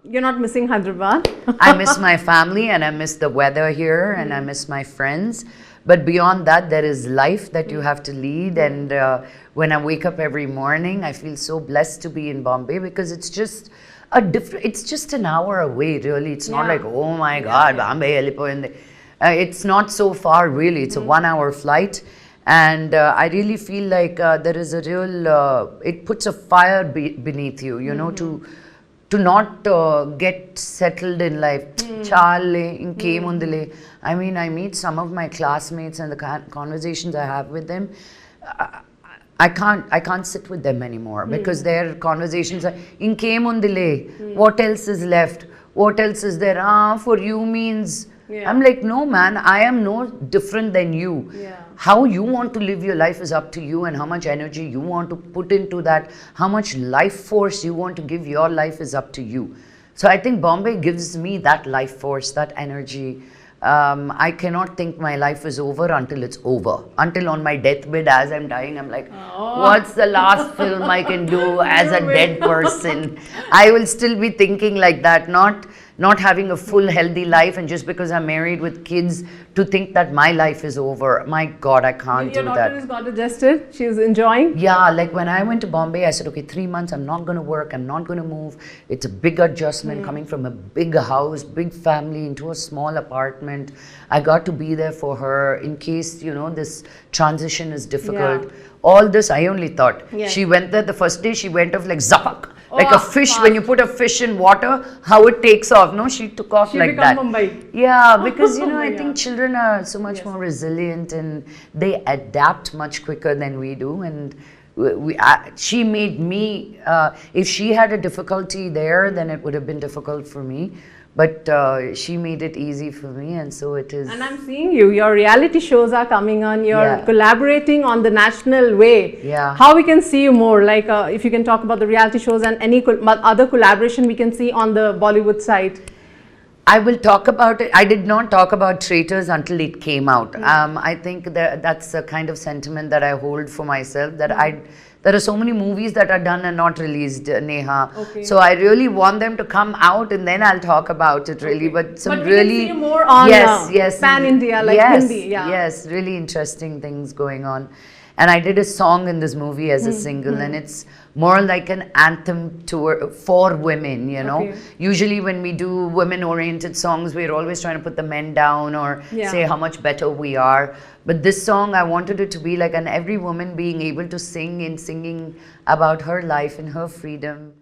you're not missing Hyderabad. I miss my family and I miss the weather here and I miss my friends. But beyond that, there is life that you have to lead. And when I wake up every morning, I feel so blessed to be in Bombay because it's just it's just an hour away, really. It's not like, oh my God, Bombay, Elipo. It's not so far, really. It's a 1 hour flight. And I really feel like there is a real, it puts a fire beneath you, you know, to not get settled in life. Chale, inke mundile. I mean, I meet some of my classmates and the conversations I have with them. I can't sit with them anymore because their conversations are inke mundile. What else is left? What else is there? For you means. I'm like, no, man, I am no different than you. How you want to live your life is up to you, and how much energy you want to put into that, how much life force you want to give your life is up to you. So I think Bombay gives me that life force, that energy. I cannot think my life is over until it's over. Until on my deathbed, as I'm dying, I'm like, what's the last film I can do as a dead person? I will still be thinking like that, not having a full healthy life, and just because I'm married with kids to think that my life is over. My God, I can't do that. Your daughter has got adjusted. She's enjoying. Yeah, like when I went to Bombay, I said, okay, 3 months, I'm not going to work. I'm not going to move. It's a big adjustment coming from a big house, big family into a small apartment. I got to be there for her in case, you know, this transition is difficult. All this, I only thought. She went there the first day, she went off like zapak. Like a fish, when you put a fish in water, how it takes off. No, she took off like that. Mumbai. Yeah, because, you know, I think children are so much more resilient and they adapt much quicker than we do. And she made me, if she had a difficulty there, then it would have been difficult for me. But she made it easy for me, and so it is. And I'm seeing you. Your reality shows are coming on. You're collaborating on the national way. Yeah. How we can see you more? Like if you can talk about the reality shows and any other collaboration we can see on the Bollywood side. I will talk about it. I did not talk about Traitors until it came out. I think that's a kind of sentiment that I hold for myself, that there are so many movies that are done and not released, Neha. So I really want them to come out and then I'll talk about it, really. But some we really can see more on Pan India, like Hindi. Yes, really interesting things going on. And I did a song in this movie as a single, and it's more like an anthem for women, you know. Usually when we do women-oriented songs, we're always trying to put the men down or say how much better we are. But this song, I wanted it to be like every woman being able to sing and singing about her life and her freedom.